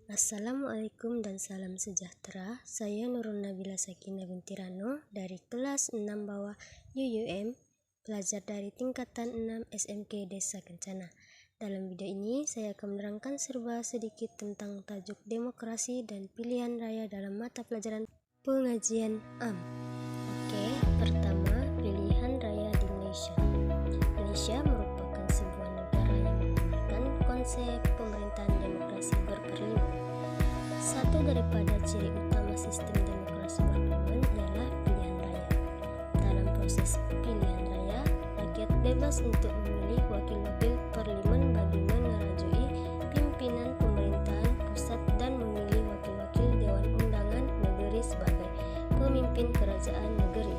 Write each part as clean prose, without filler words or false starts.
Assalamualaikum dan salam sejahtera. Saya Nurul Nabila Sakinah binti Rano dari kelas 6 bawah UUM, pelajar dari tingkatan 6 SMK Desa Kencana. Dalam video ini saya akan menerangkan serba sedikit tentang tajuk demokrasi dan pilihan raya dalam mata pelajaran pengajian AM. Oke, pertama, pilihan raya di Indonesia. Indonesia merupakan sebuah negara yang menggunakan konsep pemerintahan demokrasi berparlemen. Satu daripada ciri utama sistem demokrasi berparlemen ialah pilihan raya. Dalam proses pilihan raya, rakyat bebas untuk memilih wakil-wakil parlemen bagi mengerajui pimpinan pemerintahan pusat dan memilih wakil-wakil Dewan Undangan Negeri sebagai pemimpin kerajaan negeri.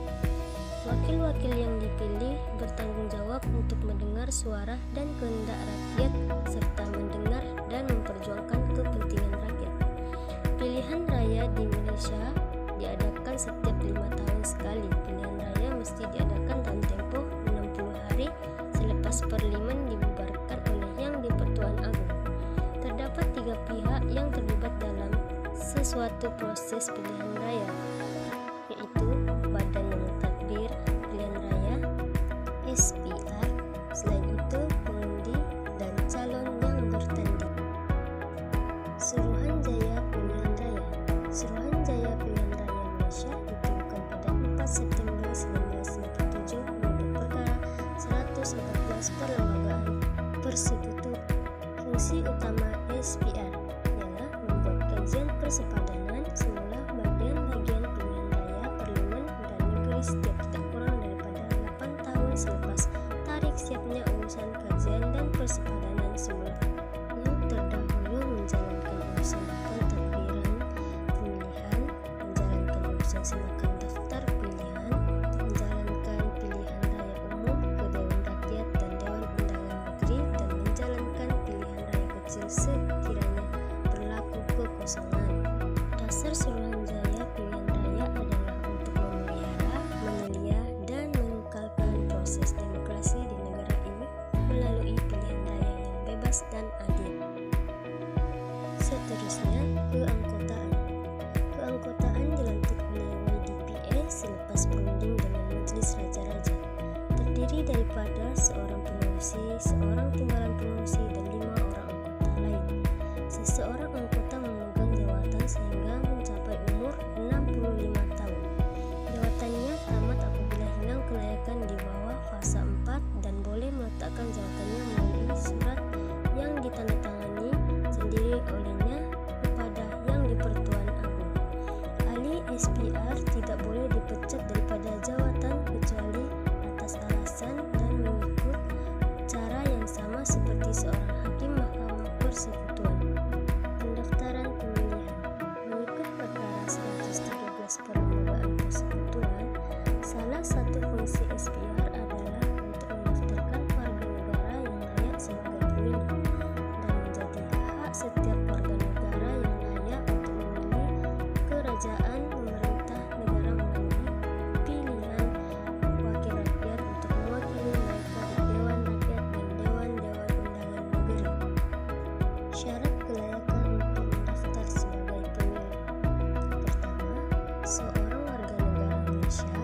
Wakil-wakil yang dipilih bertanggung jawab untuk mendengar suara dan kehendak rakyat serta mendengar dan memperjuangkan kepentingan rakyat. Pilihan raya di Malaysia diadakan setiap 5 tahun sekali. Pilihan raya mesti diadakan dalam tempoh 60 hari selepas parlimen dibubarkan oleh Yang di-Pertuan Agong. Terdapat 3 pihak yang terlibat dalam sesuatu proses pilihan raya, yaitu Badan Mentadbir Pilihan Raya SPR, selain itu pengundi dan calon yang bertanding. Suruhanjaya Pilihan Raya. Suruhanjaya Pilihan Raya Malaysia ditubuhkan pada 4 September 1997 menurut perkara 114 Perlembagaan Persekutuan. Fungsi utama SPR ialah membuat kajian persepadanan semula bagian-bagian pilihan raya parlimen dan negeri setiap tidak kurang daripada 8 tahun selepas tarikh siapnya urusan kajian dan persepadanan semula. Yang terdahulu menjalankan urusan pentadbiran pemilihan, menjalankan urusan semakan daftar pilihan, menjalankan pilihan raya umum ke Dewan Rakyat dan Dewan Undangan Negeri, dan menjalankan pilihan raya kecil sekiranya berlaku kekosongan. Dasar Suruhanjaya Pilihan Raya adalah untuk memelihara, menelia, dan mengekalkan proses demokrasi di negara ini melalui pilihan raya yang bebas dan adil. Seterusnya, keanggotaan. Keanggotaan dilantik oleh YDPA selepas berunding dengan Majlis Raja-Raja. Terdiri daripada seorang pengerusi, seorang timbalan pengerusi, dan 5 orang anggota lain. Seseorang anggota memegang jawatan sehingga mencapai umur 65 tahun. Jawatannya tamat apabila hilang kelayakan di bawah fasa 4 dan boleh meletakkan jawatannya melalui surat yang ditandatangani sendiri olehnya kepada Yang di-Pertuan Agong. Ahli SPR tidak boleh dipecat daripada jawatan kecuali atas alasan dan mengikut cara yang sama seperti seorang hakim Mahkamah Persekutuan. Pendaftaran pemilihan. Mengikut perkara 113 Perlembagaan Persekutuan, salah satu fungsi SPR adalah untuk mendaftarkan warga negara yang layak sebagai pemilih, dan menjadi hak setiap warga negara yang layak untuk memilih kerajaan pemerintah negara melalui pilihan wakil rakyat untuk mewakili mereka di Dewan Rakyat dan Dewan-Dewan Undangan Negeri. Syarat kelayakan untuk mendaftar sebagai pemilih. Pertama, seorang warga negara Malaysia.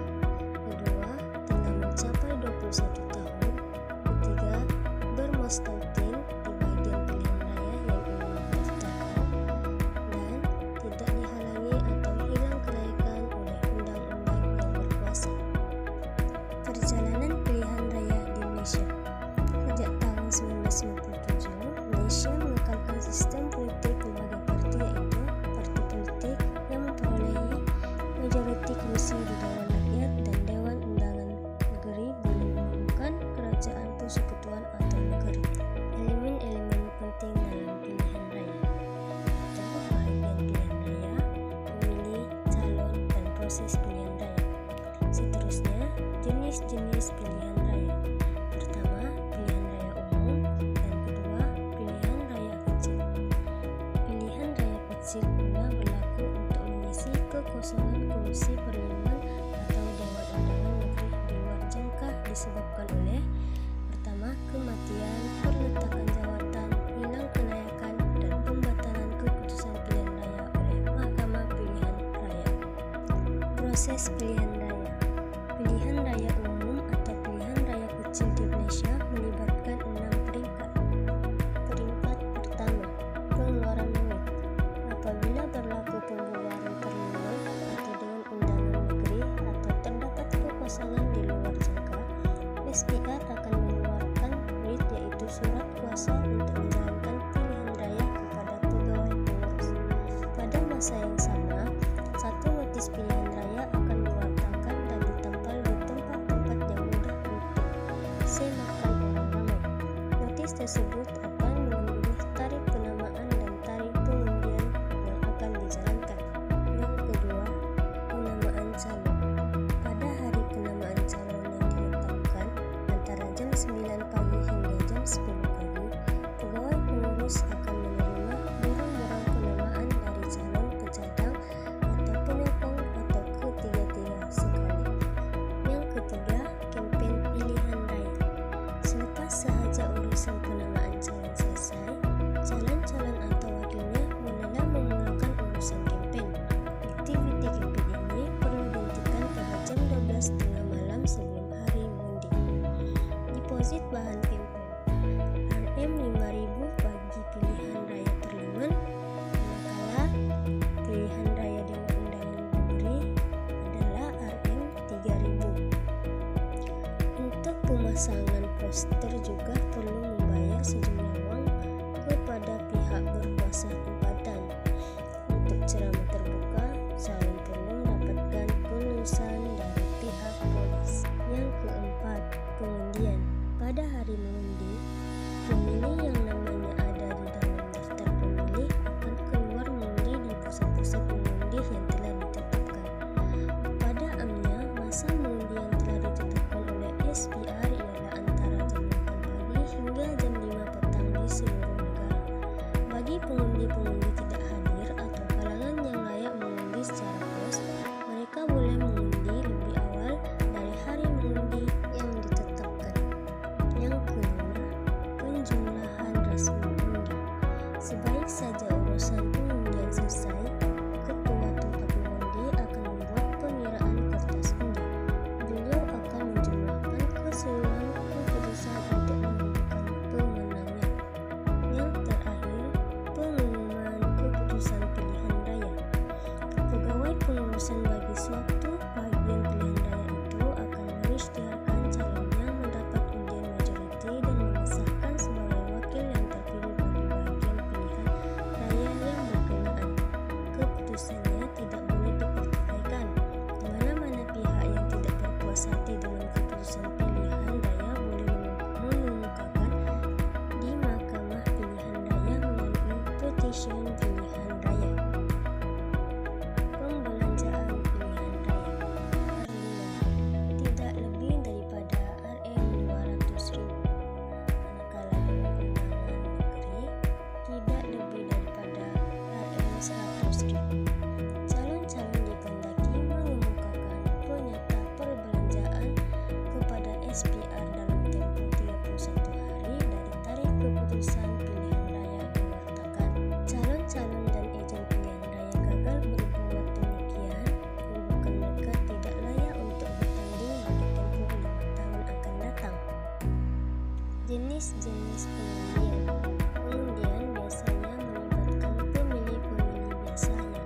Kedua, telah mencapai 21 tahun. Ketiga, bermustautin di bahagian pilihan raya yang ingin mendaftarkan, dan tidak dihalangi atau hilang kelayakan oleh undang-undang yang berkuasa. Perjalanan pilihan raya di Malaysia. Sejak tahun 1997, Malaysia mengekalkan sistem politik pelbagai parti, iaitu parti politik yang memperolehi majoriti kerusi di Dewan Rakyat dan Dewan Undangan Negeri boleh mengumumkan kerajaan persekutuan atau negeri. Elemen-elemen penting dalam pilihan raya. Contoh bahagian pilihan raya, pemilih, calon, dan proses pilihan raya. Seterusnya, jenis-jenis pilihan raya. Pertama, pilihan raya umum, dan kedua, pilihan raya kecil. Pilihan raya kecil pula berlaku untuk mengisi kekosongan kerusi parlimen atau Dewan Undangan Negeri di luar jangka disebabkan oleh: pertama, kematian, perletakan jawatan, hilang kelayakan, dan pembatalan keputusan Proses pilihan raya. Pilihan raya umum atau pilihan raya kecil di Indonesia melibatkan 6 peringkat. Peringkat pertama, pengeluaran duit. Apabila berlaku pembubaran parlemen atau dengan undangan negeri atau terdapat kekosongan di luar jangka, SPR akan mengeluarkan duit, yaitu surat kuasa untuk menjalankan pilihan raya kepada pegawai pengurus. Pada masa yang sama, satu notis pilihan raya akan diwartakan dan ditempel di tempat-tempat yang mudah untuk semakan orang ramai. Notis tersebut akan mengunggah tarikh penamaan dan tarikh pengundian yang akan dijalankan. Yang kedua, penamaan calon. Pada hari penamaan calon yang ditetapkan antara jam 9 pagi hingga jam 10 pagi, pegawai pengurus akan menerima borang-borang penamaan dari calon pecadang atau penyokong atau ketiga-tiga sekali. Yang ketiga, kampanye pilihan raya. Selepas sahaja urusan penamaan calon selesai, calon-calon atau wakilnya mula memulakan urusan kampanye. Aktiviti kampanye ini perlu dihentikan pada jam 12 malam sebelum hari mengundi. Deposit bahan kampanye. RM 5.000 bagi pilihan raya parlemen, manakala pilihan raya dewan undangan negeri adalah RM 3.000. Untuk pemasangan poster juga perlu membayar sejumlah uang kepada pihak berkuasa tempatan. Untuk ceramah terbuka, calon perlu mendapatkan kelulusan dari pihak polis. Yang keempat, pengundian. Pada hari mengundi, pemilih yang namanya ada di dalam daftar pemilih akan keluar mengundi di pusat-pusat mengundi yang telah ditetapkan. Pada amnya, masa mengundi yang telah ditetapkan oleh SPR ialah antara jam 8 pagi hingga jam 5 petang di seluruh negara. Bagi pengundi-pengundi tidak hadir atau kalangan yang layak mengundi secara pos, mereka boleh mengundi lebih awal dari hari mengundi yang ditetapkan. Yang kelima, penjumlahan rasmi mengundi. Sebaik saja urusan pengundian selesai, ketua tempat mengundi akan membuat pengiraan kertas undi. Beliau akan menjumlahkan keseluruhan keputusan untuk menentukan pemenangnya. Yang terakhir, pengumuman keputusan pilihan raya. Pegawai pengurusan bagi suatu bagian pilihan raya itu akan mengisytiharkan calonnya mendapat undian majoriti dan mengesahkan sebagai wakil yang terpilih bagi bagian pilihan raya yang berkenaan. Keputusannya tidak boleh dipertikaikan. Di mana-mana pihak yang tidak berpuas hati dengan keputusan pilihan raya boleh mengemukakan di Mahkamah Pilihan Raya melalui petition pilihan raya. Pembelanjaan pilihan raya. Perlindungan tidak lebih daripada RM 200.000, manakala dewan undangan negeri tidak lebih daripada RM 100.000. Calon-calon dikehendaki mengemukakan penyata perbelanjaan kepada SPR dalam tempoh 31 hari dari tarikh keputusan pilihan raya diwartakan. Calon-calon dan ejen pilihan raya gagal berbuat demikian, menyebabkan mereka tidak layak untuk bertanding bagi tempoh 5 tahun akan datang. Jenis-jenis pengundian. Pengundian biasanya melibatkan pemilih-pemilih biasa yang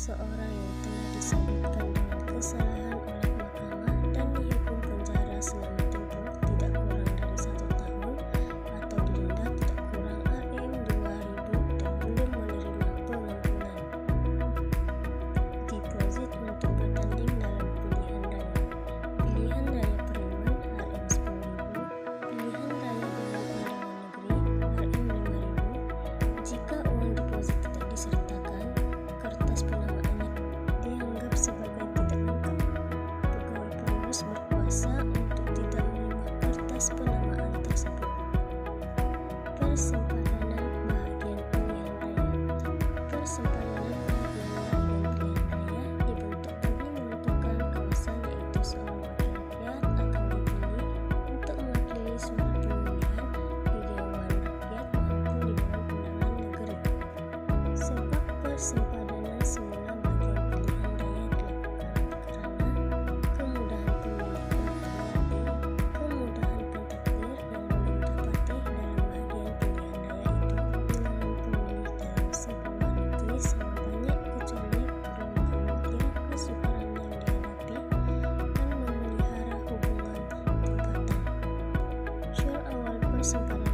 seseorang yang telah disabitkan dengan kesalahan oleh mahkamah dan dihukum penjara selama tempoh tidak kurang dari 1 tahun atau didenda tidak kurang Rp 2.000 dan belum menerima pengampunan. Deposit untuk bertanding dalam pilihan raya. Pilihan raya Preman Rp10.000, pilihan raya Dewan Undangan Negeri Rp5.000. Jika uang deposit tidak disertakan, kertas penamaannya dianggap sebagai tidak lengkap. Pegawai pengurus berkuasa untuk tidak menerima kertas penamaan tersebut. Persempadanan bahagian pilihan raya. Persempadanan bahagian pilihan raya dibentuk bagi menentukan kawasan, yaitu seorang wakil rakyat akan dipilih untuk mewakili suara pemilihan di Dewan Rakyat maupun di Dewan Undangan Negeri. Sebab persempadanan semula bagian pilihan raya dilakukan karena kemudahan pemilih bertanya kemudahan pentakdir yang belum didapati dalam bagian pilihan raya itu. Bilangan pemilih dalam sebuah negeri sama banyak kecuali pemilih kesukaran yang dihadapi dan memelihara hubungan tempatan. Syur awal persempadanan